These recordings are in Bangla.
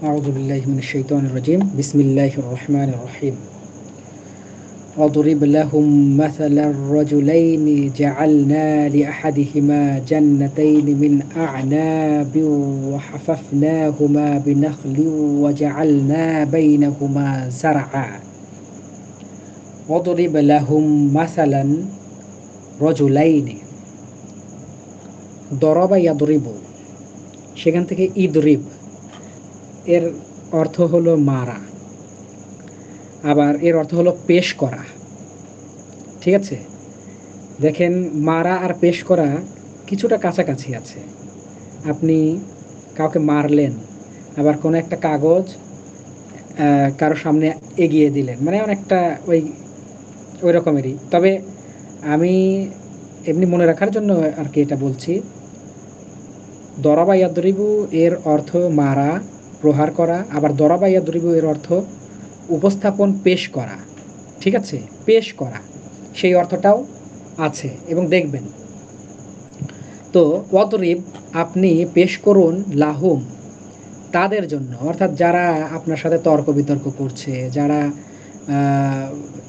أعوذ بالله من الشيطان الرجيم بسم الله الرحمن الرحيم واضرب لهم مثل الرجلين جعلنا لأحدهما جنتين من أعناب وحففناهما بنخل وجعلنا بينهما زرعا واضرب لهم مثلا رجلين ضرب يضرب সেখান থেকে ইদরিব এর অর্থ হলো মারা, আবার এর অর্থ হলো পেশ করা। ঠিক আছে, দেখেন মারা আর পেশ করা কিছুটা কাছাকাছি আছে। আপনি কাউকে মারলেন, আবার কোনো একটা কাগজ কারো সামনে এগিয়ে দিলেন, মানে অনেকটা ওই রকমেরই। তবে আমি এমনি মনে রাখার জন্য আর কি এটা বলছি। দরাবা ইয়াদরিবু এর অর্থ মারা, প্রহার করা, আবার দরাবা ইয়াদরিবু এর অর্থ উপস্থাপন, পেশ করা। ঠিক আছে, পেশ করা সেই অর্থটাও আছে এবং দেখবেন। তো ওয়াদরিব আপনি পেশ করুন লাহুম তাদের জন্য, অর্থাৎ যারা আপনার সাথে তর্ক বিতর্ক করছে, যারা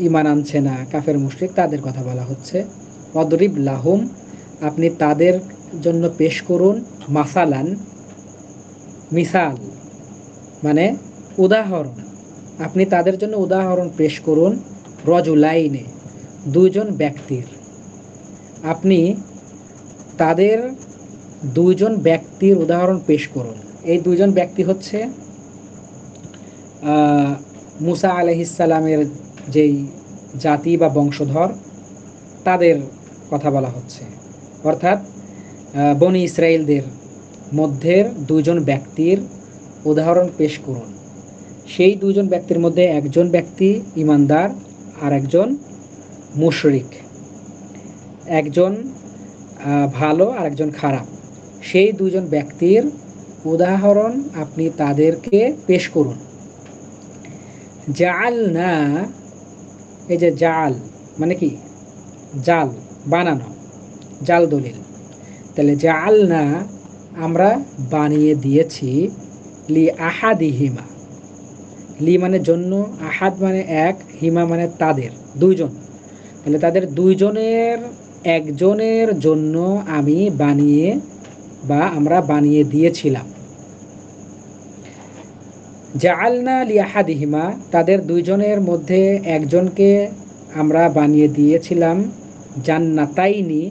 ঈমান আনছে না, কাফের মুশরিক, তাদের কথা বলা হচ্ছে। ওয়াদরিব লাহুম আপনি তাদের জন্য পেশ করুন মাসালান, মিসাল মানে উদাহরণ। আপনি তাদের জন্য উদাহরণ পেশ করুন রজুলাইনে দুইজন ব্যক্তির। আপনি তাদের দুইজন ব্যক্তির উদাহরণ পেশ করুন। এই দুইজন ব্যক্তি হচ্ছে মুসা আলাইহিসসালামের যেই জাতি বা বংশধর, তাদের কথা বলা হচ্ছে। অর্থাৎ বনি ইসরায়েলদের মধ্যে দুইজন ব্যক্তির উদাহরণ পেশ করুন। সেই দুইজন ব্যক্তির মধ্যে একজন ব্যক্তি ইমানদার আর একজন মুশরিক, একজন ভালো আর একজন খারাপ। সেই দুইজন ব্যক্তির উদাহরণ আপনি তাদেরকে পেশ করুন। জাল না, এই যে জাল মানে কি, জাল বানানো, জাল দলিল। তাহলে জাল না আমরা বানিয়ে দিয়েছি লি আহাদিহিমা, লি মানে জন্য, আহাদ মানে এক, হিমা মানে তাদের দুইজন। তাহলে তাদের দুইজনের একজনের জন্য আমি বানিয়ে বা আমরা বানিয়ে দিয়েছিলাম। জাআলনা লিআহাদিহিমা তাদের দুইজনের মধ্যে একজনকে আমরা বানিয়ে দিয়েছিলাম জান্নাতাইনি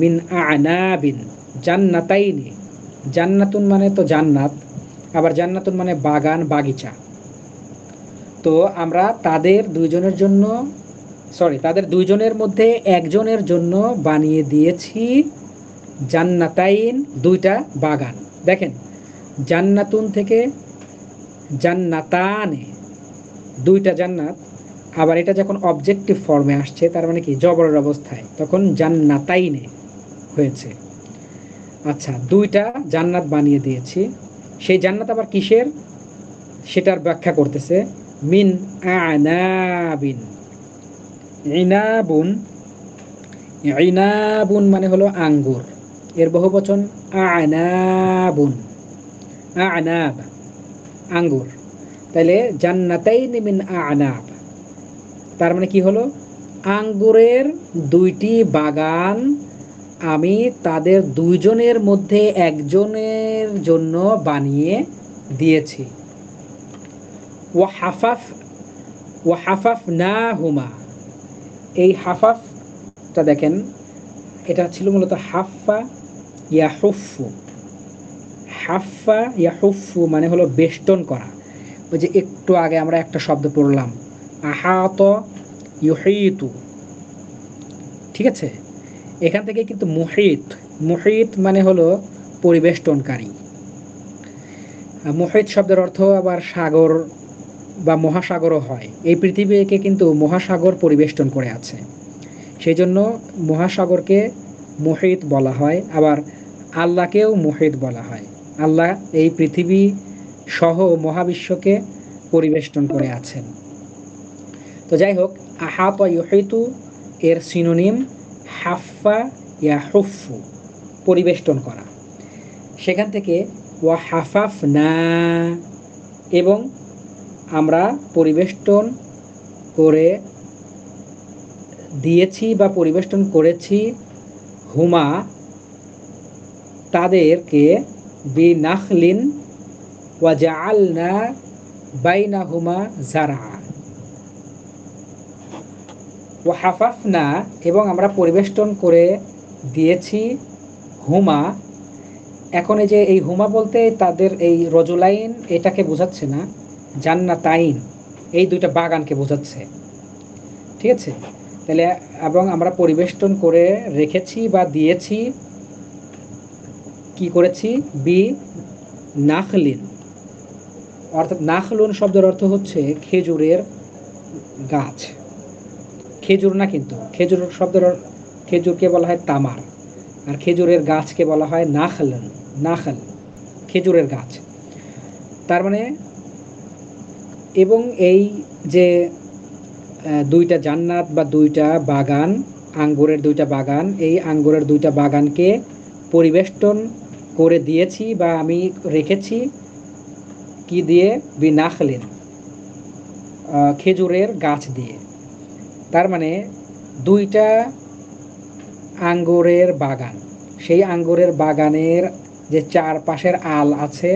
মিন আনাবিন। জান্নাতাইনি, জান্নাতুন মানে তো জান্নাত, আবার জান্নাতুন মানে বাগান, বাগিচা। তো আমরা তাদের দুইজনের জন্য, তাদের দুইজনের মধ্যে একজনের জন্য বানিয়ে দিয়েছি জান্নাতাইন, দুইটা বাগান। দেখেন জান্নাতুন থেকে জান্নাতানে, দুইটা জান্নাত। আবার এটা যখন অবজেক্টিভ ফর্মে আসছে, তার মানে কি জবরের অবস্থায়, তখন জান্নাতাইনে হয়েছে। আচ্ছা, দুইটা জান্নাত বানিয়ে দিয়েছি। সেই জান্নাত আবার কিসের, সেটার ব্যাখ্যা করতেছে মিন আনাবিন। ইনাবুন, ইনাবুন মানে হলো আঙ্গুর, এর বহুবচন আনাবুন, আনাব আঙ্গুর। তাহলে জান্নাতাইন মিন আনাব, তার মানে কি হলো, আঙ্গুরের দুইটি বাগান আমি তাদের দুইজনের মধ্যে একজনের জন্য বানিয়ে দিয়েছি। ওয়াহাফাফ, ওয়াহাফাফনাহুমা, এই হাফাফটা দেখেন, এটা ছিল মূলত হাফফা ইয়াহুফু। হাফফা ইয়াহুফু মানে হলো বেষ্টন করা। ওই যে একটু আগে আমরা একটা শব্দ পড়লাম আহাত ইউহিতু, ঠিক আছে, এখান থেকে কিন্তু মুহিত, মুহিত মানে হলো পরিবেষ্টনকারী। মুহিত শব্দের অর্থ আবার সাগর বা মহাসাগরও হয়। এই পৃথিবীকে কিন্তু মহাসাগর পরিবেষ্টন করে আছে, সেই জন্য মহাসাগরকে মুহিত বলা হয়। আবার আল্লাহকেও মুহিত বলা হয়। আল্লাহ এই পৃথিবী সহ মহাবিশ্বকে পরিবেষ্টন করে আছেন। তো যাই হোক, আহাত ইউহিতু এর সিনোনিম হাফফা ইয়াহুফু, পরিবেষ্টন করা। সেখান থেকে ওয়া হাফাফ না, এবং আমরা পরিবেষ্টন করে দিয়েছি বা পরিবেষ্টন করেছি হুমা তাদেরকে বিনাখলিন ওয়া জাআলনা বাইনাহুমা জারআ ওয়া হাফাফনা এবং আমরা পরিবেষ্টন করে দিয়েছি হুমা। এখন এই যে এই হুমা বলতে তাদের এই রজুলাইন এটাকে বোঝাচ্ছে না, জান্নাতাইন এই দুইটা বাগানকে বোঝাচ্ছে। ঠিক আছে, তাহলে এবং আমরা পরিবেষ্টন করে রেখেছি বা দিয়েছি, কি করেছি, বি নাখলিন, অর্থাৎ নাখলুন শব্দের অর্থ হচ্ছে খেজুরের গাছ। খেজুর না, কিন্তু খেজুর শব্দের খেজুরকে বলা হয় তামার, আর খেজুরের গাছকে বলা হয় নাখলন, নাখল খেজুরের গাছ। তার মানে এবং এই যে দুইটা জান্নাত বা দুইটা বাগান, আঙ্গুরের দুইটা বাগান, এই আঙ্গুরের দুইটা বাগানকে পরিবেষ্টন করে দিয়েছি বা আমি রেখেছি কি দিয়ে, বিনাখলিন খেজুরের গাছ দিয়ে। তার মানে দুইটা আঙ্গুরের বাগান, সেই আঙ্গুরের বাগানের যে চারপাশের আল আছে,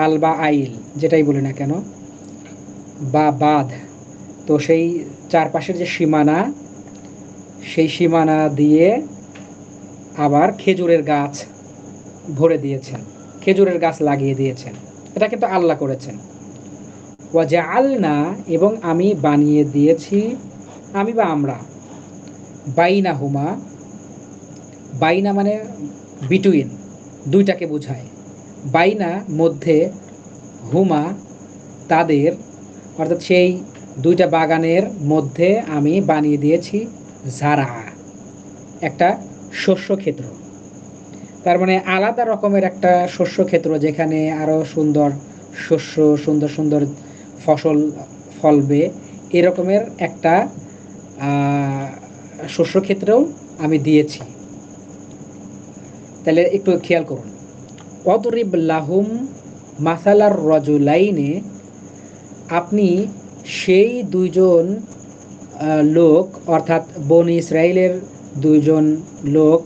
আল বা আইল যেটাই বলি না কেন, বা বাঁধ, তো সেই চারপাশের যে সীমানা, সেই সীমানা দিয়ে আবার খেজুরের গাছ ভরে দিয়েছেন, খেজুরের গাছ লাগিয়ে দিয়েছেন। এটা কিন্তু আল্লাহ করেছেন। ওয়া জাআলনা এবং আমি বানিয়ে দিয়েছি, আমি বা আমরা, বাইনাহুমা, বাইনা মানে বিটুইন, দুইটাকে বোঝায়, বাইনা মধ্যে, হুমা তাদের, অর্থাৎ সেই দুইটা বাগানের মধ্যে আমি বানিয়ে দিয়েছি জারা, একটা শস্য ক্ষেত্র। তার মানে আলাদা রকমের একটা শস্য ক্ষেত্র, যেখানে আরও সুন্দর শস্য, সুন্দর সুন্দর ফসল ফলবে, এরকমের একটা শস্য ক্ষেত্রেও আমি দিয়েছি। তাহলে একটু খেয়াল করুন, অদরিব লাহুম মাসালার রজুলাইনে, আপনি সেই দুইজন লোক, অর্থাৎ বনি ইসরায়েলের দুইজন লোক,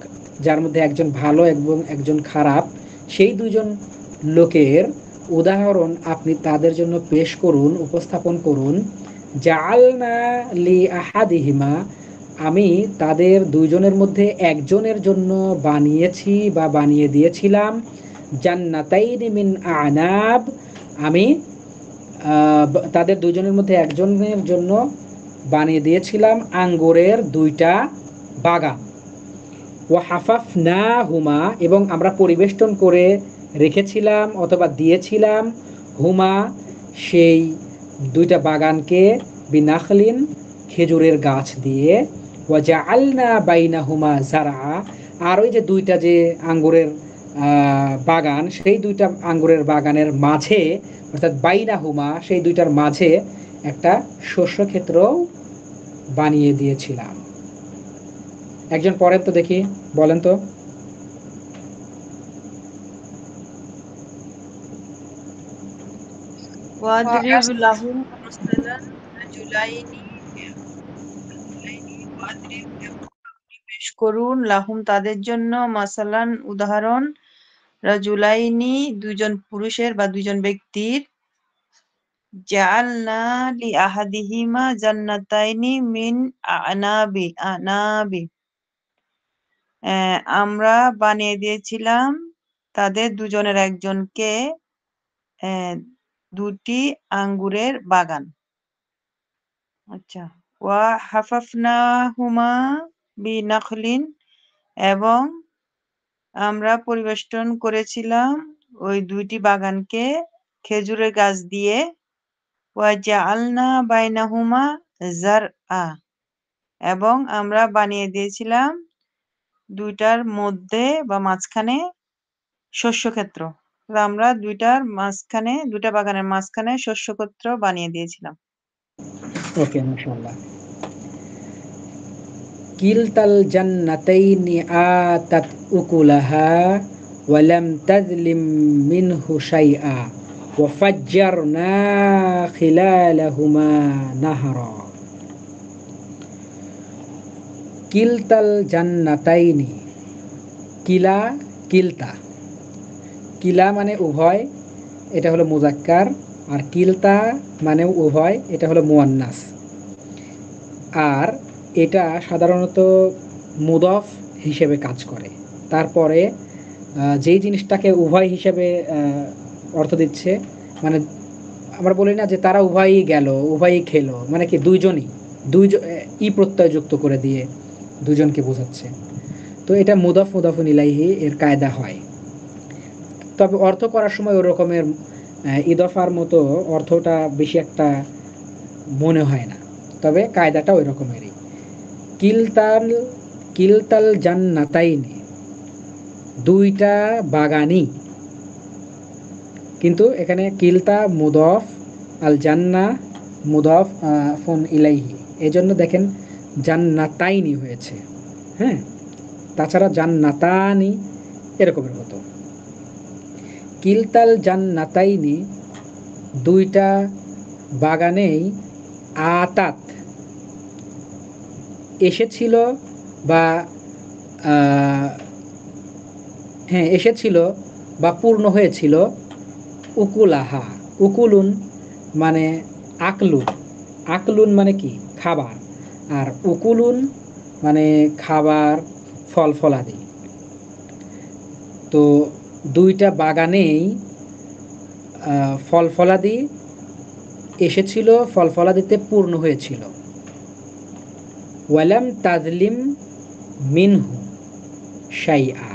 যার মধ্যে একজন ভালো এবং একজন খারাপ, সেই দুইজন লোকের উদাহরণ আপনি তাদের জন্য পেশ করুন, উপস্থাপন করুন। জাআলনা লি আহাদিহিমা, আমি তাদের দুইজনের মধ্যে একজনের জন্য বানিয়েছি বা বানিয়ে দিয়েছিলাম জান্নাতাইনি মিন আনাব, আমি তাদের দুজনের মধ্যে একজনের জন্য বানিয়ে দিয়েছিলাম আঙ্গুরের দুইটা বাগান। ওয়া হাফাফনা হুমা এবং আমরা পরিবেষ্টন করে রেখেছিলাম অথবা দিয়েছিলাম হুমা সেই দুইটা বাগানকে, বিনাখলিন খেজুরের গাছ দিয়ে। ওয়া জাআলনা বাইনাহুমা জারআ, আর ওই যে দুইটা যে আঙ্গুরের বাগান, সেই দুইটা আঙ্গুরের বাগানের মাঝে, অর্থাৎ বাইনাহুমা সেই দুইটার মাঝে একটা শস্য ক্ষেত্র বানিয়ে দিয়েছিলাম। একজন পড়েন তো দেখি, বলেন তো। ওয়াদরিব লাহুম মাসালান রাজুলাইনি, ওয়াদরিব পেশ করুন, লাহুম তাদের জন্য, মাসালান উদাহরণ, রাজুলাইনি দুইজন পুরুষের বা দুইজন ব্যক্তির, জাআলনা লি আহাদিহিমা জান্নাতাইনি মিন আনাবি, আমরা বানিয়ে দিয়েছিলাম তাদের দুজনের একজনকে দুটি আঙ্গুরের বাগান। আচ্ছা, ওয়া হাফাফনাহুমা বিনাখলিন এবং আমরা পরিবেষ্টন করেছিলাম ওই দুইটি বাগানকে খেজুরের গাছ দিয়ে। ওয়া জাআলনা বাইনাহুমা জারআ এবং আমরা বানিয়ে দিয়েছিলাম দুইটার মধ্যে বা মাঝখানে শস্যক্ষেত্র। আমরা দুইটার মাঝখানে, দুইটা বাগানের মাঝখানে শস্যক্ষেত্র বানিয়ে দিয়েছিলাম। ওকে, মাশাআল্লাহ। কিলতাল জান্নাতাইনি আতাত উকুলাহা ওয়া লাম তাজলিম মিনহু শাইআ, ওয়াফাজ্জারনা খিলালাহুমা নাহারা কিলতাল জান্নাতাইনি কিলা কিলতা কিলা মানে উভয়, এটা হলো মুজাক্কার, আর কিলতা মানে উভয়, এটা হলো মুয়ান্নাস। আর এটা সাধারণত মুদফ হিসেবে কাজ করে। তারপরে যেই জিনিসটাকে উভয় হিসেবে অর্থ দিচ্ছে, মানে আমরা বলি না যে তারা উভয়ই গেল, উভয়ই খেলো, মানে কি দুইজনই, ই প্রত্যয় যুক্ত করে দিয়ে দুজনকে বোঝাচ্ছে। তো এটা মুদফ মুদাফুন ইলাইহি এর কায়দা হয়। তবে অর্থ করার সময় ওই রকমের ইদফার মতো অর্থটা বেশি একটা মনে হয় না, তবে কায়দাটা ওই রকমেরই। কিলতাল কিলতাল জান্নাতাইনি দুইটা বাগানই, কিন্তু এখানে কিলতা মুদফ, আল জান্না মুদফ ফোন ইলাইহি, এই জন্য দেখেন জান্নাতাইনি হয়েছে। হ্যাঁ, তাছাড়া জান্নাতানি এরকমের হতো। কিলতাল জান্নাতাইনি দুইটা বাগানেই আতাত এসেছিল, বা হ্যাঁ এসেছিল বা পূর্ণ হয়েছিল, উকুলাহা, উকুলুন মানে আকলুন, আকলুন মানে কি খাবার, আর উকুলুন মানে খাবার, ফল ফলাদি। তো দুইটা বাগানেই ফল ফলাদি এসেছিল, ফল ফলাদিতে পূর্ণ হয়েছিল। ওয়ালাম তাজলিম মিনহু শাইআ,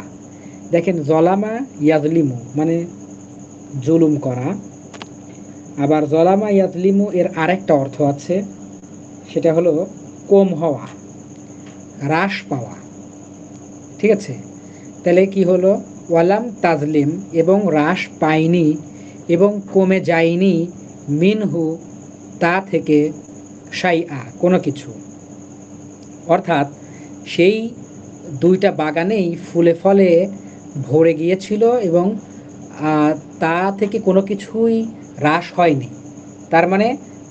দেখেন জলামা ইয়াজলিমু মানে জুলুম করা, আবার জলামা ইয়াজলিমু এর আরেকটা অর্থ আছে, সেটা হলো কম হওয়া, হ্রাস পাওয়া। ঠিক আছে, তাহলে কি হলো, ওয়ালাম তাজলিম এবং হ্রাস পায়নি এবং কমে যায়নি, মিনহু তা থেকে, শাইআ কোনো কিছু। অর্থাৎ সেই দুইটা বাগানেই ফুলে ফলে ভরে গিয়েছিল এবং তা থেকে কোনো কিছুই হ্রাস হয়নি। তার মানে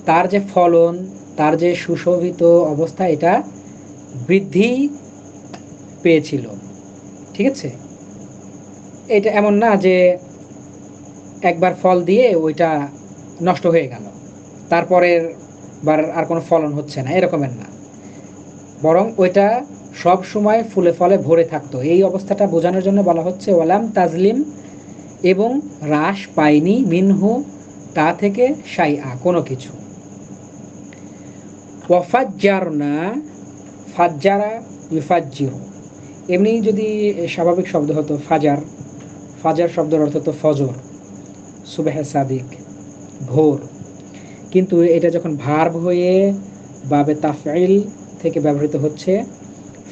তার যে ফলন, তার যে সুশোভিত অবস্থা, এটা বৃদ্ধি পেয়েছিল। ঠিক আছে, এটা এমন না যে একবার ফল দিয়ে ওইটা নষ্ট হয়ে গেল, তারপরের বার আর কোনো ফলন হচ্ছে না, এরকমের না, বরং ওইটা সব সময় ফুলে ফলে ভরে থাকতো। এই অবস্থাটা বোঝানোর জন্য বলা হচ্ছে ওয়ালাম তাজলিম এবং হ্রাস পায়নি, মিনহু তা থেকে, শাইআ কোনো কিছু। ওয়াফাজ্জারনা ফাজ্জারা ইউফাজ্জিরু, এমনি যদি স্বাভাবিক শব্দ হতো ফাজার, ফাজার শব্দের অর্থ তো ফজর, সুবহে সাদিক, ভোর, কিন্তু এটা যখন ভার্ব হয়ে বাবে তাফঈল থেকে ব্যবহৃত হচ্ছে,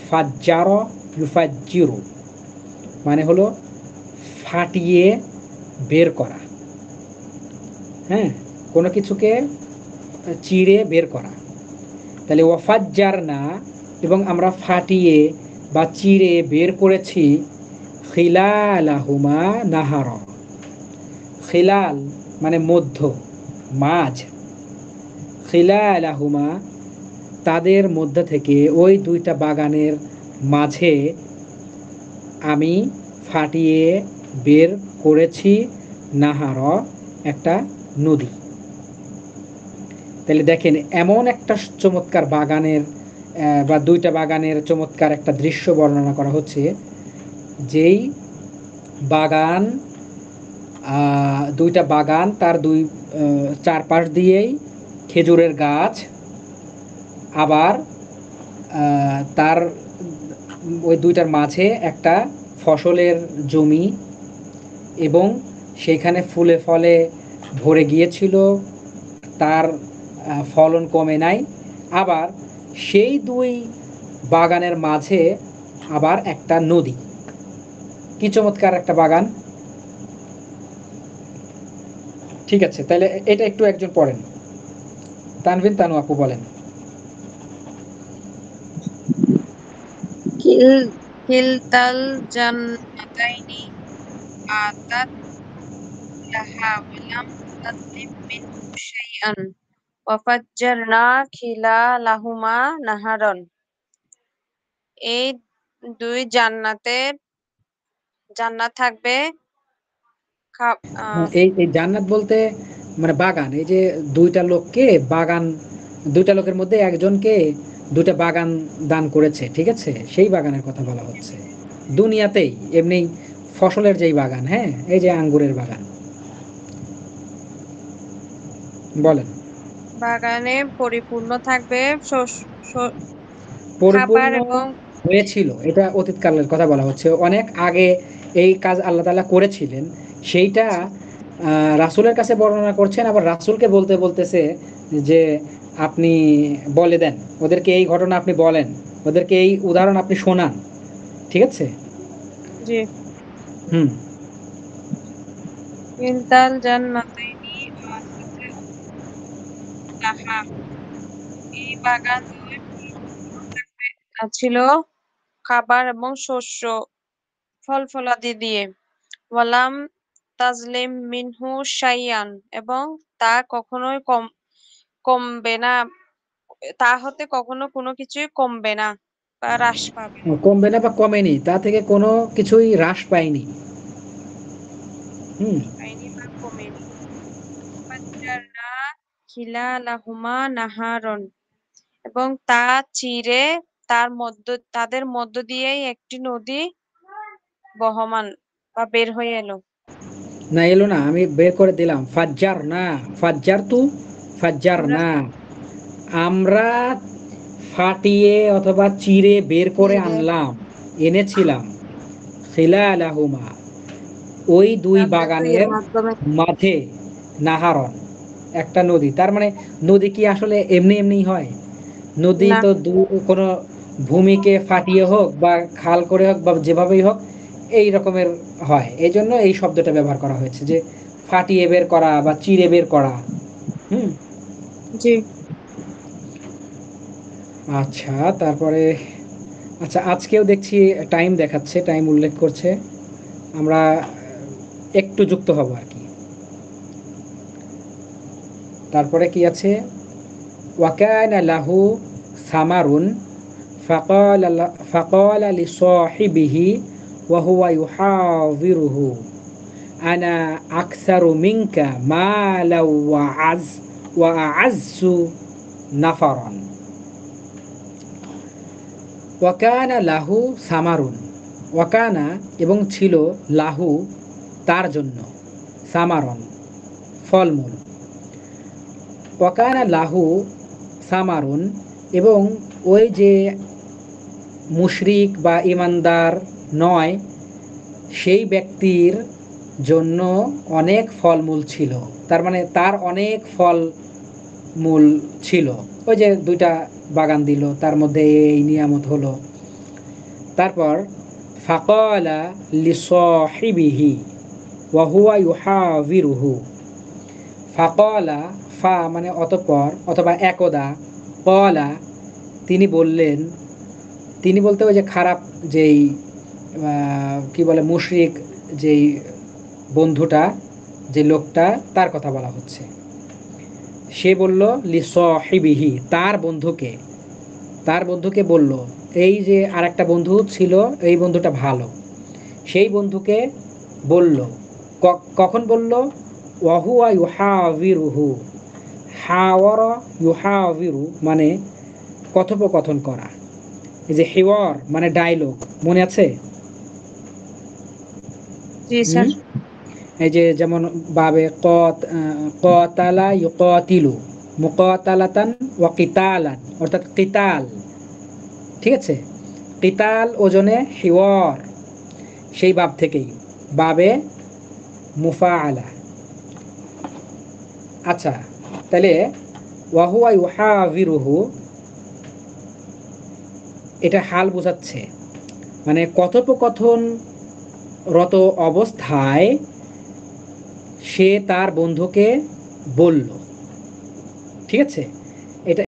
ফাজ্জার ইউফাজ্জিরু মানে হলো ফাটিয়ে বের করা। হ্যাঁ, কোনো কিছুকে চিড়ে বের করা। তাহলে ওয়াফাজ্জারনা এবং আমরা ফাটিয়ে বা চিড়ে বের করেছি, খিলালাহুমা নাহার, খিলাল মানে মধ্য, মাঝ, খিলালাহুমা তাদের মধ্য থেকে, ওই দুইটা বাগানের মাঝে আমি ফাটিয়ে বের করেছি, নাহার একটা নদী। তাহলে দেখেন এমন একটা চমৎকার বাগানের বা দুইটা বাগানের চমৎকার একটা দৃশ্য বর্ণনা করা হচ্ছে, যেই বাগান, দুইটা বাগান, তার দুই চারপাশ দিয়েই খেজুরের গাছ, আবার তার ওই দুইটার মাঝে একটা ফসলের জমি, এবং সেখানে ফুলে ফলে ভরে গিয়েছিল, তার ফলন কমে নাই। আবার সেই দুই বাগানের মাঝে আবার একটা নদী। কি চমৎকার একটা বাগান। ঠিক আছে, তাহলে এটা একটু একজন পড়েন, তানভীর তানু আপু বলেন। কিলতাল জান্নাতাইনি আতাত লাহা লাম তাযলিম মিনহু শাইআন ওয়া ফাজ্জারনা খিলালাহুমা নাহারান। এই দুই জান্নাত থাকবে এই জান্নাত বলতে মানে বাগান, এই যে বাগান দুইটা লোকের মধ্যে একজনকে দুইটা বাগান দান করেছে, ঠিক আছে, সেই বাগানের কথা বলা হচ্ছে দুনিয়াতেই। এমনি ফসলের যেই বাগান, হ্যাঁ, এই যে আঙ্গুরের বাগান। বলেন। বাগানে পরিপূর্ণ থাকবে খাবার পরিপূর্ণ এবং হয়েছিল, এটা অতীতকালের কথা বলা হচ্ছে, অনেক আগে এই কাজ আল্লাহ তাআলা করেছিলেন। সেইটা রাসূলের কাছে বর্ণনা করছেন, আবার রাসূলকে বলতে বলতেছে যে আপনি বলে দেন, ওদেরকে এই ঘটনা আপনি বলেন, ওদেরকে এই উদাহরণ আপনি শোনান, ঠিক আছে। জি হুম। কিলতাল জান্নাতাইনি লাহা, এই বাগান দুই পরিপূর্ণ ছিল খাবার এবং ফল-ফলাদি দিয়ে। ওয়ালাম তাজলিম মিনহু শাইআন, এবং তা কখনোই কমবে না, তা হতে কখনো কোনো কিছুই কমবে না বা হ্রাস পাবে না। কমবে না বা কমেনি, তা থেকে কোনো কিছুই হ্রাস পায়নি। হুম। পায়নি বা কমেনি। ফাজ্জারনা খিলালাহুমা নাহারন, এবং তা চিরে তাদের মধ্য দিয়েই একটি নদী বহমান বা বের হয়ে এলো। না, এলো না, আমি বের করে দিলাম। ফাজ্জার না, ফাজ্জার তু, ফাজ্জার আমরা না, আমরা ফাটিয়ে অথবা চিরে বের করে চিরে আনলাম, এনেছিলাম। খিলালাহুমা, ওই দুই বাগানের মাধ্যমে মাঝে, নাহারন, একটা নদী। তার মানে নদী কি আসলে এমনি এমনি হয়? নদী না তো কোনো ভূমিকে ফাটিয়ে হোক বা খাল করে হোক বা যেভাবেই হোক এই রকমের হয়, এই জন্য এই শব্দটা ব্যবহার করা হয়েছে, যে ফাটিয়ে বের করা বা চিরে বের করা। হুম। জি আচ্ছা, তারপরে আচ্ছা, আজকেও দেখছি টাইম দেখাচ্ছে, টাইম উল্লেখ করছে, আমরা একটু যুক্ত হব আর কি। তারপরে কি আছে? ওয়াকানা লাহু সামারুন ফাকালা লিসাহিবিহি ওয়া হুয়া ইউহাযিরুহু আনা আকসারু মিনকা মালাও ওয়া আ'আজ্জু নাফারান। ওয়াকানা লাহু সামারুন, ওয়াকানা এবং ছিল, লাহু তার জন্য, সামারন ফলমূল, ওয়াকানা লাহু সামারুন, এবং ওই যে মুশরিক বা ইমানদার নয় সেই ব্যক্তির জন্য অনেক ফলমূল ছিল। তার মানে তার অনেক ফল মূল ছিল, ওই যে দুইটা বাগান দিল, তার মধ্যে এই নিয়ামত হলো। তারপর ফাকালা লিসাহিবিহি ওয়া হুয়া ইউহাযিরুহু, ফাকালা, ফা মানে অতঃপর অথবা একদা, কলা তিনি বললেন, তিনি বলতে ওই যে খারাপ যেই কি বলে মুশরিক, যেই বন্ধুটা, যে লোকটা, তার কথা বলা হচ্ছে। সে বলল লিসাহিবিহি, তার বন্ধুকে বলল, এই যে আরেকটা বন্ধু ছিল, এই বন্ধুটা ভালো, সেই বন্ধুকে বলল, কখন বলল? ওয়াহুয়া ইউহাযিরুহু, হাওয়ারা ইউহাযিরু মানে কথোপকথন করা, এই যে হিওয়ার মানে ডায়লগ, মনে আছে? জি হুম। স্যার। এই যে যেমন বাবে কতালা ইউকাতিলু, মুকাতালাতান ওয়া কিতালান, অর্থাৎ কিতাল, ঠিক আছে, কিতাল ওজনে হিওয়ার, সেই বাব থেকেই, বাবে মুফাআলা। আচ্ছা, তাহলে ওয়াহুয়া ইউহাযিরুহু, এটা হাল বোঝাচ্ছে, মানে কথোপকথন রত অবস্থায় সে তার বন্ধুকে বলল, ঠিক আছে। এটা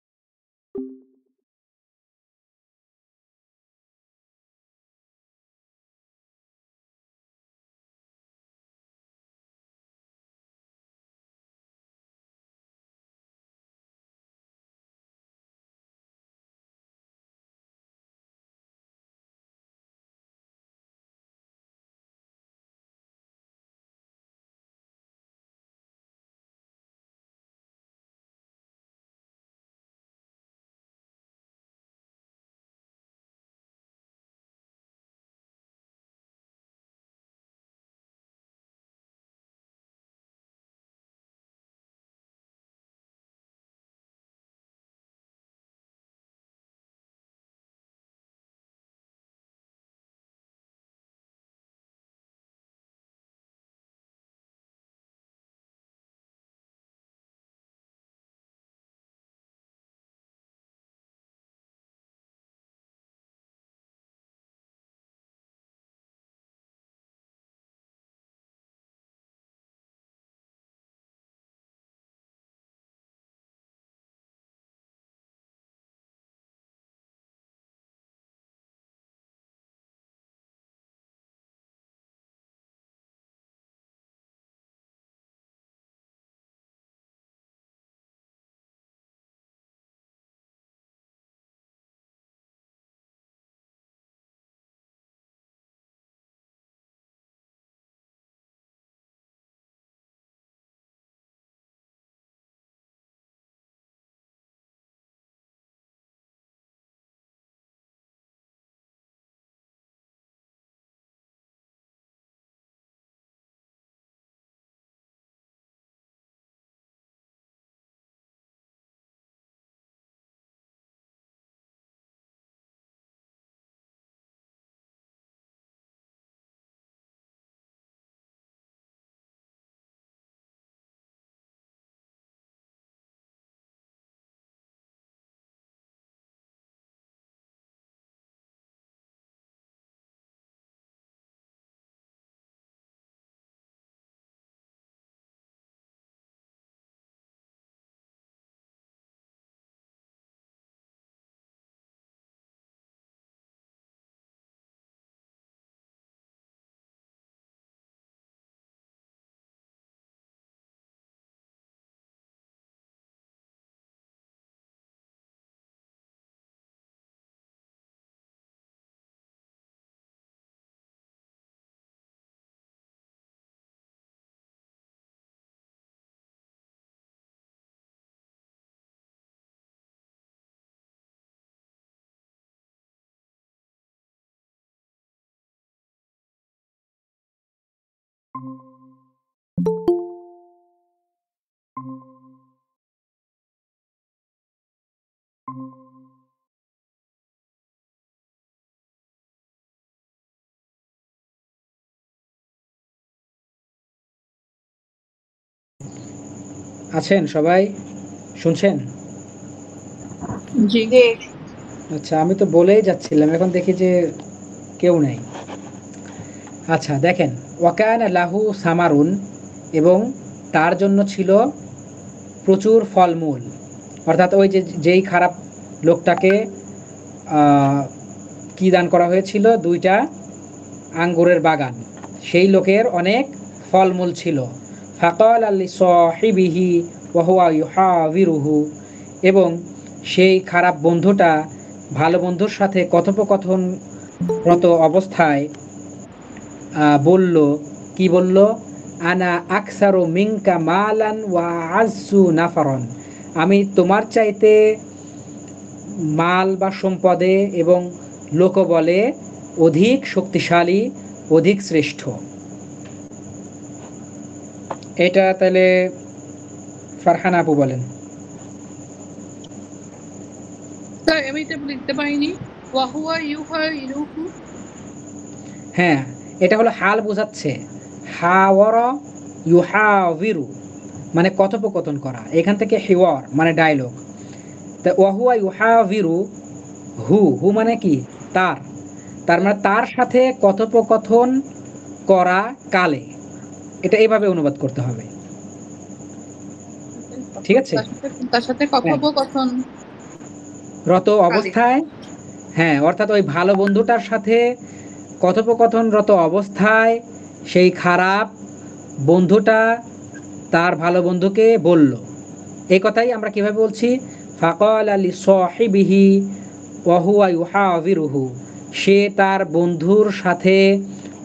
আছেন সবাই? শুনছেন? জি। জি। আচ্ছা, আমি তো বলেই যাচ্ছিলাম, এখন দেখি যে কেউ নেই। আচ্ছা দেখেন, ওয়াকানা লাহু সামারুন, এবং তার জন্য ছিল প্রচুর ফলমূল। অর্থাৎ ওই যে যেই খারাপ লোকটাকে কি দান করা হয়েছিল, 2টা আঙ্গুরের বাগান, সেই লোকের অনেক ফলমূল ছিল। ফাকাল আল্লি সাহিবিহি ওয়াহুয়া ইউহাবিরুহু, এবং সেই খারাপ বন্ধুটা ভালো বন্ধুর সাথে কথোপকথনরত অবস্থায় বলল, কি বলল, আনা আকসারু মিনকা মালান ওয়া আযযু নাফারন, আমি তোমার চাইতে মাল বা সম্পদে এবং লোকবলে অধিক শক্তিশালী, অধিক শ্রেষ্ঠ। এটা তাহলে ফারহান আপু বলেন। স্যার আমি এটা লিখতে পারিনি। ওয়াহুয়া ইউহাইরুহু। হ্যাঁ, এটা হলো হাল বোঝাচ্ছে। হাওয়ারা ইউহাবিরু মানে কথোপকথন করা, এখান থেকে হিওয়ার মানে ডায়লগ। তা ওয়াহুয়া ইউহাবিরু, হু হু মানে কি, তার, তার মানে তার সাথে কথোপকথন করা কালে, এটা এইভাবে অনুবাদ করতে হবে। ঠিক আছে? তার সাথে হ্যাঁ, কথোপকথন রত কালে। অবস্থায়, হ্যাঁ, অর্থাৎ ওই ভালো বন্ধুটার সাথে কথোপকথনরত অবস্থায় সেই খারাপ বন্ধুটা তার ভালো বন্ধুকে বলল। এই কথাই আমরা কিভাবে বলছি, ফাকাল আলি সাহিবিহি ওয়াহুয়া ইউহাবিরুহু, সে তার বন্ধুর সাথে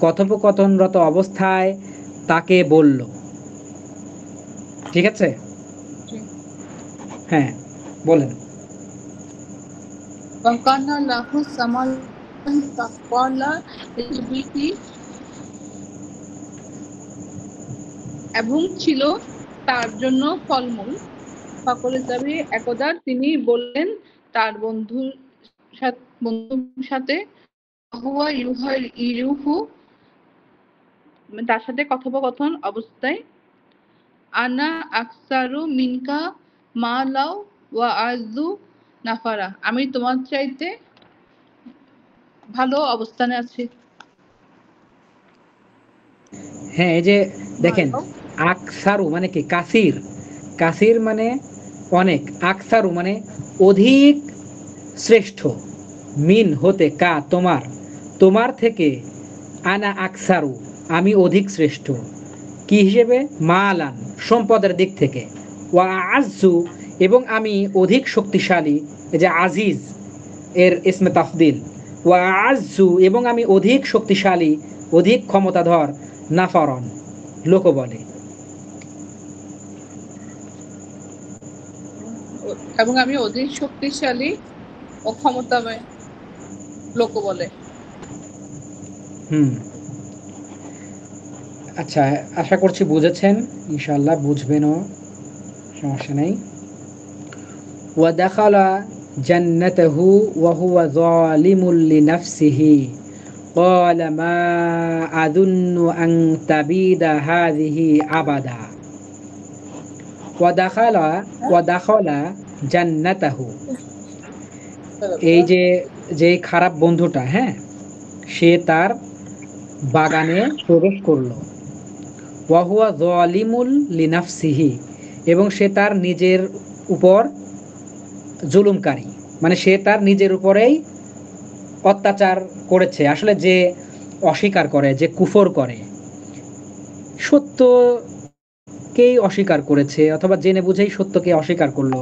কথোপকথনরত অবস্থায় তাকে বলল। ঠিক আছে? হ্যাঁ, বলেন। ওয়াকানা লাহু সামারুন ফাকালা লিসাহিবিহি, এবং ছিল তার জন্য ফলমূল। সকলের দাবি একদা তিনি বললেন তার বন্ধুর সাথে, হুয়া ইউহু, তার সাথে কথোপকথন অবস্থায়, আনা আকসারু মিনকা মালাও ওয়া আযযু নাফারা, আমি তোমার চাইতে ভালো অবস্থানে আছি। হ্যাঁ, এই যে দেখেন, মালাও আকসারু মানে কি, কাসির, কাসির মানে অনেক, আকসারু মানে অধিক শ্রেষ্ঠ, মিন হতে, কা তোমার, তোমার থেকে, আনা আকসারু আমি অধিক শ্রেষ্ঠ, কি হিসেবে, মালান সম্পদের দিক থেকে, ওয়া আযযু এবং আমি অধিক শক্তিশালী, এই যে আজিজ এর ইসমে তাফদিল, ওয়া আযযু এবং আমি অধিক শক্তিশালী, অধিক ক্ষমতাধর, নাফারন লোক বলে। এবং আমি অধিক শক্তিশালী ও ক্ষমতাময় লোক বলে। হুম, আচ্ছা, আশা করছি বুঝেছেন, ইনশাআল্লাহ বুঝবেনও, সমস্যা নেই। ودخل جنته وهو ظالم لنفسه قال ما أظن أن تبيد هذه أبدا ودخل ودخل جنته, এই যে যে খারাপ বন্ধুটা, হ্যাঁ, সে তার বাগানে প্রবেশ করলো। ওয়াহুয়া যালিমুল লিনাফসিহি, এবং সে তার নিজের উপর জুলুমকারী, মানে সে তার নিজের উপরেই অত্যাচার করেছে। আসলে যে অস্বীকার করে, যে কুফর করে, সত্যকেই অস্বীকার করেছে, অথবা জেনে বুঝেই সত্যকে অস্বীকার করলো,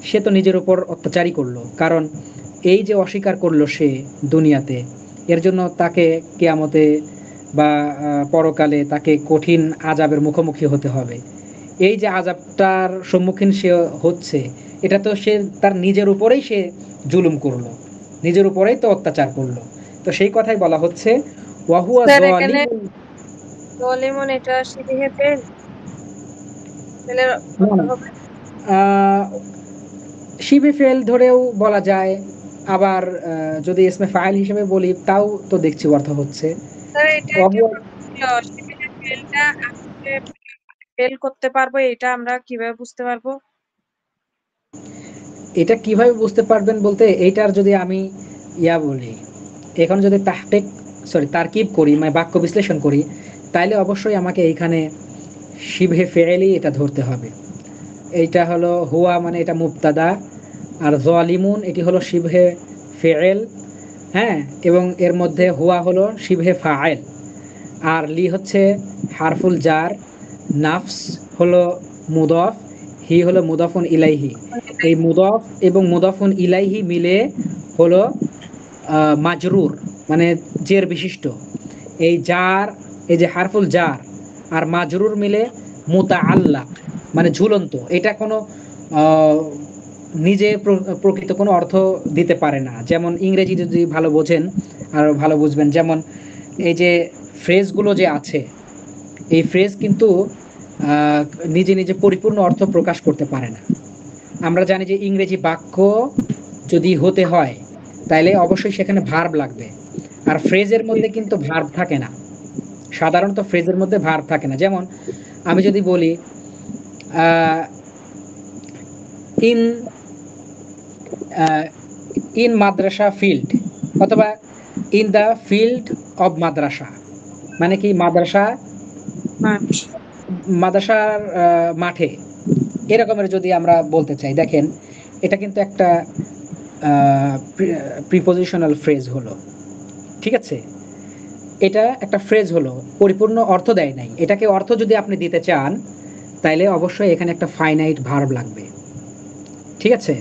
সে তো নিজের উপর অত্যাচারই করলো। কারণ এই যে অস্বীকার করলো সে দুনিয়াতে, এর জন্য তাকে কিয়ামতে বা পরকালে তাকে কঠিন আযাবের মুখোমুখি হতে হবে। এই যে আযাবটার সম্মুখীন সে হচ্ছে, এটা তো সে তার নিজের উপরেই সে জুলুম করলো, নিজের উপরেই তো অত্যাচার করলো। তো সেই কথাই বলা হচ্ছে, ওয়াহুয়া স্যার এখানে যালিমুন। দলিমন এটা শিবিহে ফেল, ফেলের অর্থ হবে। শিবে ফেল ধরেও বলা যায়, আবার যদি ইসমে ফাইল হিসেবে বলি তাও তো দেখছি অর্থ হচ্ছে। স্যার এটা কি ওয়াহুয়া, ছিল শিবিহে ফেলটা আসলে ফেল করতে পারবো, এটা আমরা কিভাবে বুঝতে পারবো? এটা কিভাবে বুঝতে পারবেন বলতে, এইটার যদি আমি বলি, এখন যদি তারকিব করি, মানে বাক্য বিশ্লেষণ করি, তাইলে অবশ্যই আমাকে এইখানে শিবহে ফেয়েলি এটা ধরতে হবে। এইটা হলো হুয়া, মানে এটা মুবতাদা, আর জালিমুন এটি হলো শিবহে ফেয়েল, হ্যাঁ, এবং এর মধ্যে হুয়া হলো শিবহে ফায়েল, আর লি হচ্ছে হারফুল জার, নাফস হলো মুদফ, হি হলো মুদফুন ইলাইহি। এই মুদফ এবং মুদফুন ইলাইহি মিলে হলো মাজরুর, মানে জের বিশিষ্ট। এই জার, এই যে হারফুল জার আর মাজরুর মিলে মুতাআল্লাক, মানে ঝুলন্ত। এটা কোনো আহ, নিজে প্রকৃত কোনো অর্থ দিতে পারে না। যেমন ইংরেজি যদি ভালো বোঝেন আর ভালো বুঝবেন, যেমন এই যে ফ্রেজগুলো যে আছে, এই ফ্রেজ কিন্তু নিজে নিজে পরিপূর্ণ অর্থ প্রকাশ করতে পারে না। আমরা জানি যে ইংরেজি বাক্য যদি হতে হয় তাইলে অবশ্যই সেখানে ভার্ব লাগবে, আর ফ্রেজের মধ্যে কিন্তু ভার্ব থাকে না। সাধারণত ফ্রেজের মধ্যে ভার্ব থাকে না। যেমন আমি যদি বলি ইন ইন মাদ্রাসা ফিল্ড, অথবা ইন দ্য ফিল্ড অব মাদ্রাসা, মানে কি মাদ্রাসা, আচ্ছা। মাদ্রাসার মাঠে, এরকমের যদি আমরা বলতে চাই, দেখেন এটা কিন্তু একটা প্রিপোজিশনাল ফ্রেজ হলো, ঠিক আছে? এটা একটা ফ্রেজ হলো, পরিপূর্ণ অর্থ দেয় নাই। এটাকে অর্থ যদি আপনি দিতে চান তাইলে অবশ্যই এখানে একটা ফাইনাইট ভার্ব লাগবে, ঠিক আছে?